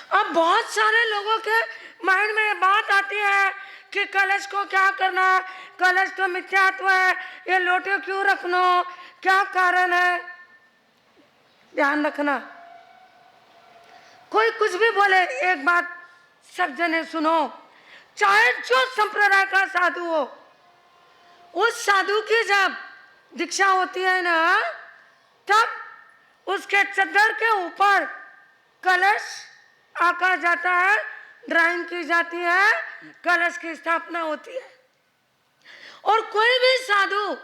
अब बहुत सारे लोगों के माइंड में ये बात आती है कि कलश को क्या करना, कलश तो मिथ्यात्व है, ये लोटे क्यों रखना, क्या कारण है। ध्यान रखना, कोई कुछ भी बोले, एक बात सब जने सुनो, चाहे जो संप्रदाय का साधु हो, उस साधु की जब दीक्षा होती है ना, तब उसके चद्दर के ऊपर कलश आका जाता है, ड्राइंग की जाती है, कलश की स्थापना होती है। और कोई भी साधु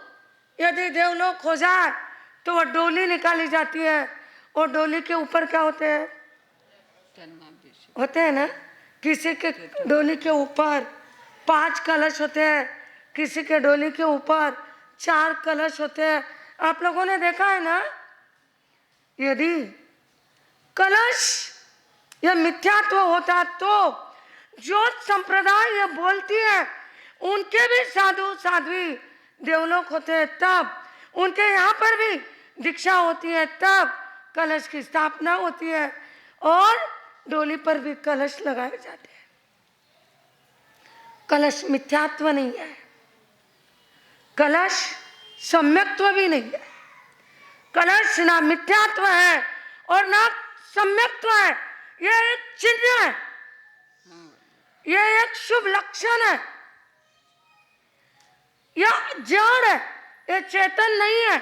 यदि देवलोक हो जाए तो वह डोली निकाली जाती है, और डोली के ऊपर क्या होते हैं, होते हैं ना, किसी के डोली के ऊपर 5 कलश होते हैं, किसी के डोली के ऊपर 4 कलश होते हैं। आप लोगों ने देखा है ना। यदि कलश यह मिथ्यात्व होता तो जो संप्रदाय यह बोलती है उनके भी साधु साध्वी देवलोक होते हैं, तब उनके यहाँ पर भी दीक्षा होती है, तब कलश की स्थापना होती है और डोली पर भी कलश लगाए जाते हैं। कलश मिथ्यात्व नहीं है, कलश सम्यक्त्व भी नहीं है। कलश ना मिथ्यात्व है और ना सम्यक्त्व है, यह एक चिन्ह है, यह एक शुभ लक्षण है, यह जड़ है, यह चेतन नहीं है।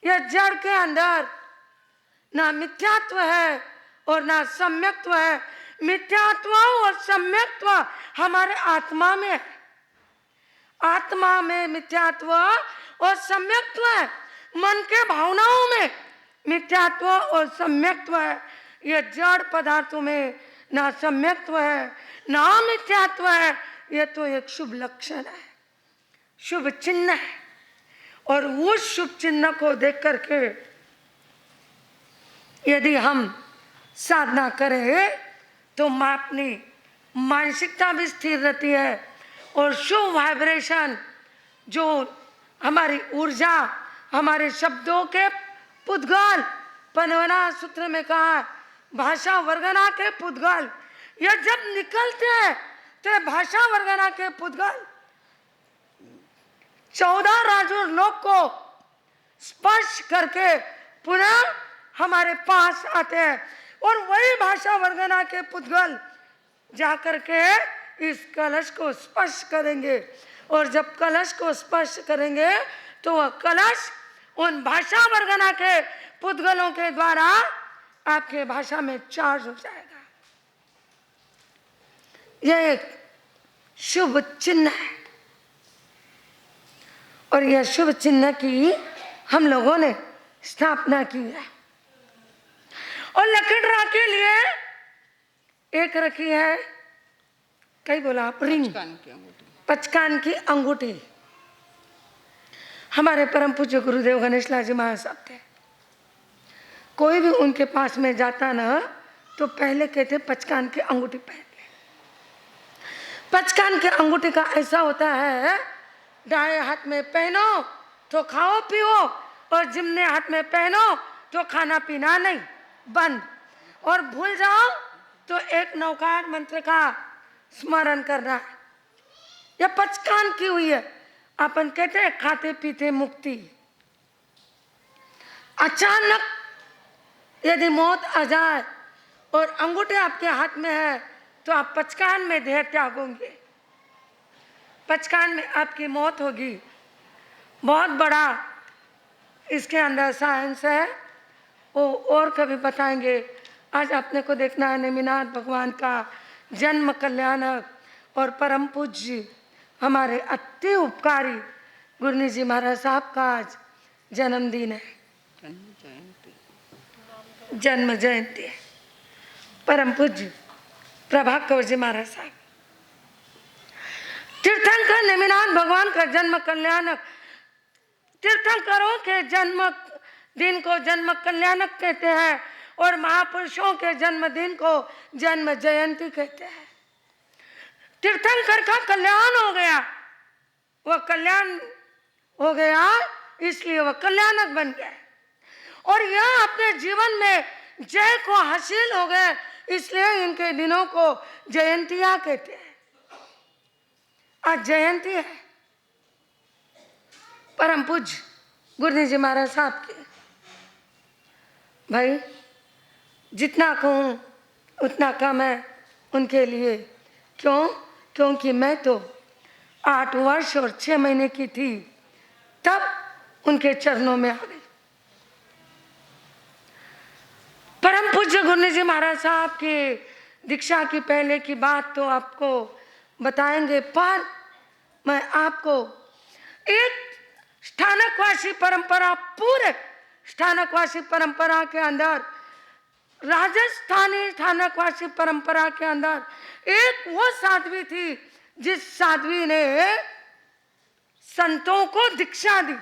यह जड़ के अंदर ना मिथ्यात्व है और ना सम्यक्त्व है। मिथ्यात्व और सम्यक्त्व हमारे आत्मा में है, आत्मा में मिथ्यात्व और सम्यक्त्व है, मन के भावनाओं में मिथ्यात्व और सम्यक्त्व है। यह जड़ पदार्थों में ना सम्यक्त्व है ना मिथ्यात्व है। यह तो एक शुभ लक्षण है, शुभ चिन्ह है, और उस शुभ चिन्ह को देख करके यदि हम साधना करें तो अपनी मानसिकता भी स्थिर रहती है, और शुभ वाइब्रेशन जो हमारी ऊर्जा, हमारे शब्दों के पुद्गल, पनवना सूत्र में कहा भाषा वर्गना के पुद्गल, यह जब निकलते हैं तो भाषा वर्गना के पुद्गल 14 राजू लोक को स्पर्श करके पुनः हमारे पास आते हैं, और वही भाषा वर्गना के पुद्गल जाकर के इस कलश को स्पर्श करेंगे, और जब कलश को स्पर्श करेंगे तो वह कलश उन भाषा वर्गना के पुद्गलों के द्वारा आपके भाषा में चार्ज हो जाएगा। यह एक शुभ चिन्ह है, और यह शुभ चिन्ह की हम लोगों ने स्थापना की है। और लकड़रा के लिए एक रखी है, कई बोला आप, रिंग, पचकान की अंगूठी। हमारे परम पूज्य गुरुदेव गणेश लाल जी महाराज साहब थे, कोई भी उनके पास में जाता ना तो पहले कहते पचकान की अंगूठी पहन ले। पचकान की अंगूठी का ऐसा होता है, दाएं हाथ में पहनो तो खाओ पियो, और जिम्ने हाथ में पहनो तो खाना पीना नहीं, बंद। और भूल जाओ तो एक नौकार मंत्र का स्मरण करना है। यह पचकान की हुई है। अपन कहते हैं खाते पीते मुक्ति। अचानक यदि मौत आ जाए और अंगूठे आपके हाथ में है तो आप पचकान में देह त्यागोगे, पचकान में आपकी मौत होगी। बहुत बड़ा इसके अंदर साइंस है, वो और कभी बताएंगे। आज अपने को देखना है नेमिनाथ भगवान का जन्म कल्याणक और परम पूज्य हमारे अति उपकारी गुरनी जी महाराज साहब का आज जन्मदिन है, जन्म जयंती है। परम पूज्य प्रभाकर जी महाराज साहब, तीर्थंकर नेमिनाथ भगवान का जन्म कल्याणक। तीर्थंकरों के जन्म दिन को जन्म कल्याणक कहते हैं, और महापुरुषों के जन्मदिन को जन्म जयंती कहते हैं। तीर्थंकर का कल्याण हो गया, वह कल्याण हो गया, इसलिए वह कल्याणक बन गया। और यह अपने जीवन में जय को हासिल हो गए, इसलिए इनके दिनों को जयंतियां कहते हैं। आज जयंती है परम पूज्य गुरु जी महाराज साहब के। भाई जितना कहूँ उतना कम है उनके लिए। क्यों? क्योंकि मैं तो 8 वर्ष और 6 महीने की थी तब उनके चरणों में आ गई। परम पूज्य गुरु जी महाराज साहब की दीक्षा की पहले की बात तो आपको बताएंगे, पर मैं आपको एक स्थानकवासी परंपरा, पूरे स्थानकवासी परंपरा के अंदर, राजस्थानी स्थानकवासी परंपरा के अंदर एक वो साध्वी थी जिस साध्वी ने संतों को दीक्षा दी,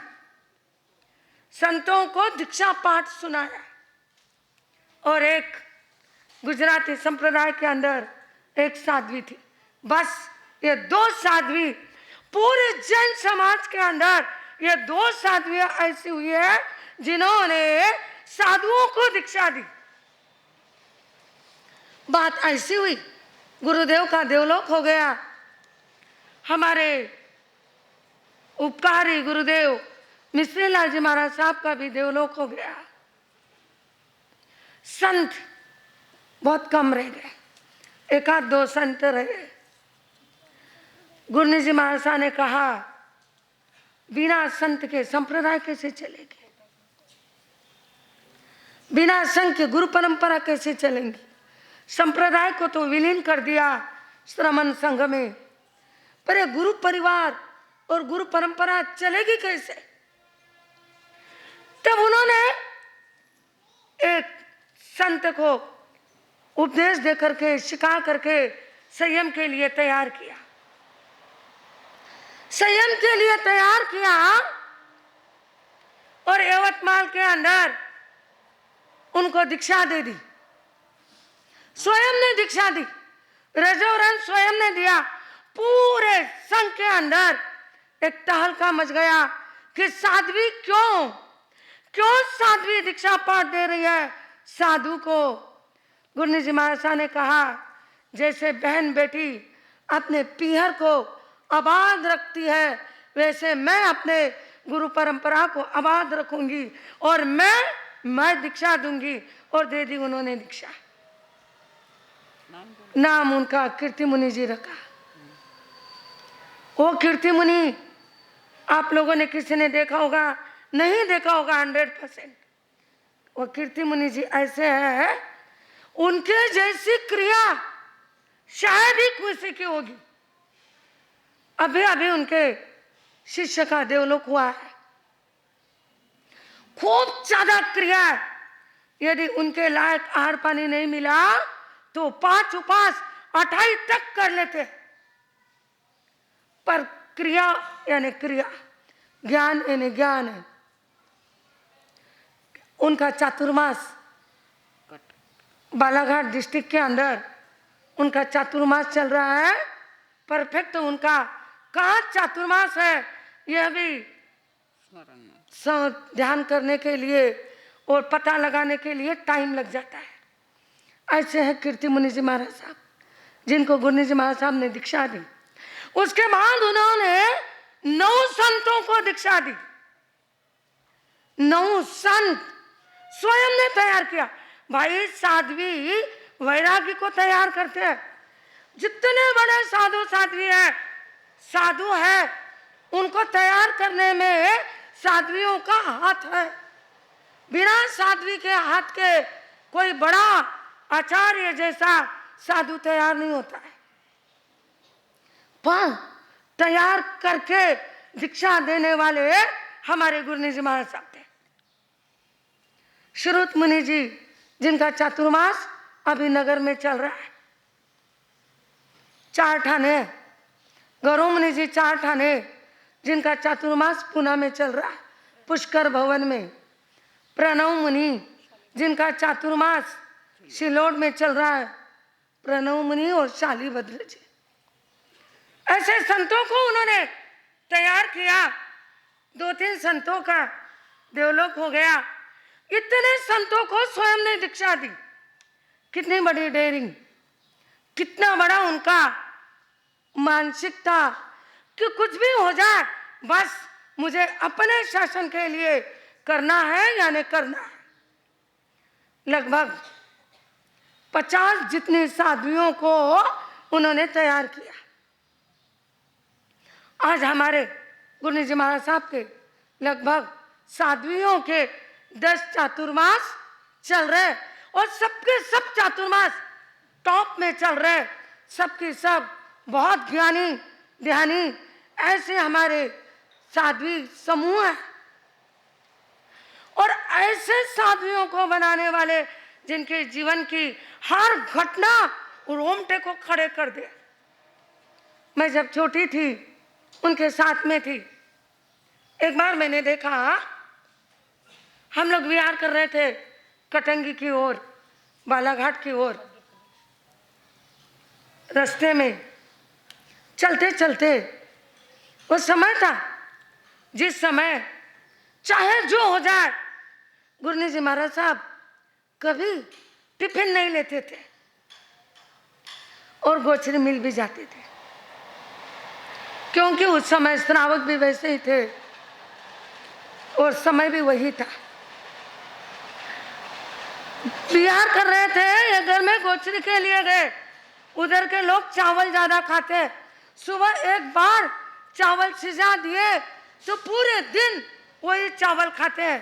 संतों को दीक्षा पाठ सुनाया। और एक गुजराती संप्रदाय के अंदर एक साध्वी थी। बस ये 2 साध्वी, पूरे जैन समाज के अंदर ये 2 साध्वियां ऐसी हुई है जिन्होंने साधुओं को दीक्षा दी। बात ऐसी हुई, गुरुदेव का देवलोक हो गया, हमारे उपकारी गुरुदेव मिश्री लाल जी महाराज साहब का भी देवलोक हो गया। संत बहुत कम रह गए, 1-2 संत रहे। गुरु जी महाराज साहब ने कहा बिना संत के संप्रदाय कैसे चलेगी, बिना संत के गुरु परंपरा कैसे चलेंगी। संप्रदाय को तो विलीन कर दिया श्रमण संघ में, पर ये गुरु परिवार और गुरु परंपरा चलेगी कैसे। तब उन्होंने एक संत को उपदेश दे करके, सिखा करके संयम के लिए तैयार किया, संयम के लिए तैयार किया। और यवतमाल के अंदर उनको दीक्षा दे दी, स्वयं ने दीक्षा दी, रजोरन स्वयं ने दिया। पूरे संघ के अंदर एक तहलका मच गया कि साध्वी क्यों साध्वी दीक्षा पाठ दे रही है साधु को। गुरु जी महाराज साहब ने कहा जैसे बहन बेटी अपने पीहर को आबाद रखती है, वैसे मैं अपने गुरु परंपरा को आबाद रखूंगी और मैं दीक्षा दूंगी। और दे दी उन्होंने दीक्षा। नाम उनका कीर्ति मुनि जी रखा। वो कीर्ति मुनि आप लोगों ने किसी ने देखा होगा, नहीं देखा होगा 100%। वो कीर्ति मुनि जी ऐसे हैं, उनके जैसी क्रिया शायद ही किसी की होगी। अभी अभी उनके शिष्य का देवलोक हुआ है, खूब ज्यादा क्रिया है। यदि उनके लायक आहार पानी नहीं मिला तो 5 उपास 28 तक कर लेते। पर क्रिया यानी क्रिया, ज्ञान यानी ज्ञान है। उनका चातुर्मास बालाघाट डिस्ट्रिक्ट के अंदर उनका चातुर्मास चल रहा है। परफेक्ट उनका कहाँ चातुर्मास है यह भी ध्यान करने के लिए और पता लगाने के लिए टाइम लग जाता है। ऐसे है कीर्ति मुनि जी महाराज साहब, जिनको गुरु जी महाराज साहब ने दीक्षा दी। उसके बाद उन्होंने 9 संतों को दीक्षा दी। 9 संत स्वयं ने तैयार किया। भाई साध्वी वैरागी को तैयार करते हैं। जितने बड़े साधु साध्वी है, साधु है, उनको तैयार करने में साध्वियों का हाथ है। बिना साध्वी के हाथ के कोई बड़ा आचार्य जैसा साधु तैयार नहीं होता है। पर तैयार करके दीक्षा देने वाले हमारे गुरु जी महाराज साहब थे। श्रुत मुनि जी जिनका चातुर्मास अभी नगर में चल रहा है, 4 ठाणे। गौरव मुनि जी 4 ठाणे जिनका चातुर्मास पुणे में चल रहा है, पुष्कर भवन में। प्रणव मुनि जिनका चातुर्मास सिलोड में चल रहा है, प्रणव मुनि और शालीभद्र जी। ऐसे संतों को उन्होंने तैयार किया। 2-3 संतों का देवलोक हो गया। इतने संतों को स्वयं ने दीक्षा दी। कितनी बड़ी डेयरिंग, कितना बड़ा उनका मानसिकता कि कुछ भी हो जाए, बस मुझे अपने शासन के लिए करना है या नहीं करना है। लगभग 50 जितनी साध्वियों को उन्होंने तैयार किया। आज हमारे गुरु जी महाराज साहब के लगभग साध्वियों के 10 चातुर्मास चल रहे और सबके सब चातुर्मास टॉप में चल रहे, सबके सब बहुत ज्ञानी ध्यानी ऐसे हमारे साध्वी समूह है। और ऐसे साध्वियों को बनाने वाले जिनके जीवन की हर घटना रोंगटे को खड़े कर दे। मैं जब छोटी थी उनके साथ में थी। एक बार मैंने देखा, हम लोग विहार कर रहे थे कटंगी की ओर, बालाघाट की ओर। रास्ते में चलते चलते वो समय था जिस समय चाहे जो हो जाए, गुरु जी महाराज साहब कभी टिफिन नहीं लेते थे और गोचरी मिल भी जाते थे, क्योंकि उस समय श्रावक भी वैसे ही थे और समय भी वही था। विहार कर रहे थे, ये घर में गोचरी के लिए गए। उधर के लोग चावल ज्यादा खाते, सुबह एक बार चावल सिजा दिए तो पूरे दिन वही चावल खाते हैं।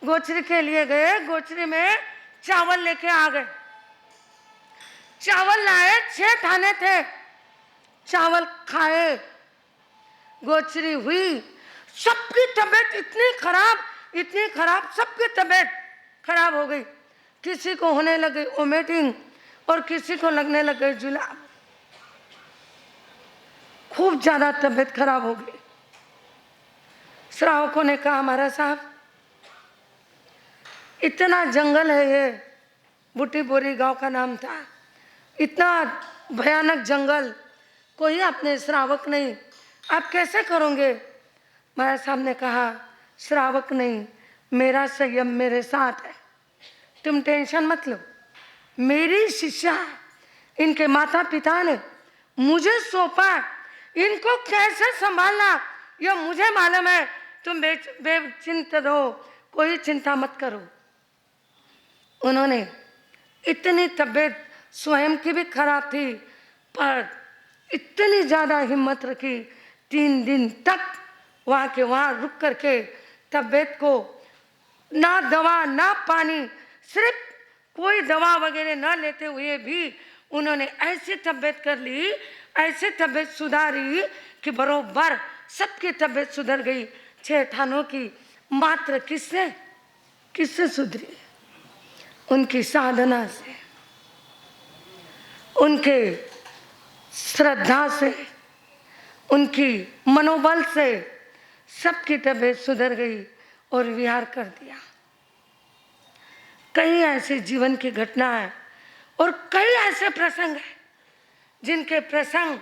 गोचरी के लिए गए, गोचरी में चावल लेके आ गए। चावल लाए, 6 ठाने थे, चावल खाए, गोचरी हुई। सबकी तबीयत इतनी खराब, सबकी तबीयत खराब हो गई। किसी को होने लगी वोमिटिंग और किसी को लगने लगे जुलाब। खूब ज्यादा तबीयत खराब हो गई। श्रावकों ने कहा, महाराज साहब इतना जंगल है, ये बूटी बोरी गांव का नाम था, इतना भयानक जंगल, कोई अपने श्रावक नहीं, आप कैसे करोगे? महाराज साहब ने कहा, श्रावक नहीं, मेरा संयम मेरे साथ है, तुम टेंशन मत लो। मेरी शिष्या है, इनके माता पिता ने मुझे सौंपा, इनको कैसे संभालना ये मुझे मालूम है, तुम बेचिंत रहो, कोई चिंता मत करो। उन्होंने इतनी तबीयत स्वयं की भी खराब थी, पर इतनी ज्यादा हिम्मत रखी, 3 दिन तक वहाँ के वहाँ रुक करके तबीयत को ना दवा ना पानी, सिर्फ कोई दवा वगैरह ना लेते हुए भी उन्होंने ऐसी तबीयत कर ली, ऐसी तबीयत सुधारी कि बरोबर सबकी तबीयत सुधर गई। 6 ठानों की मात्र किससे सुधरी? उनकी साधना से, उनके श्रद्धा से, उनकी मनोबल से सबकी तबीयत सुधर गई और विहार कर दिया। कई ऐसे जीवन की घटना है और कई ऐसे प्रसंग हैं जिनके प्रसंग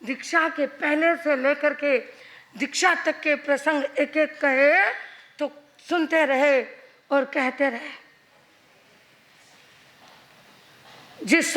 दीक्षा के पहले से लेकर के दीक्षा तक के प्रसंग एक एक कहे तो सुनते रहे और कहते रहे। जिस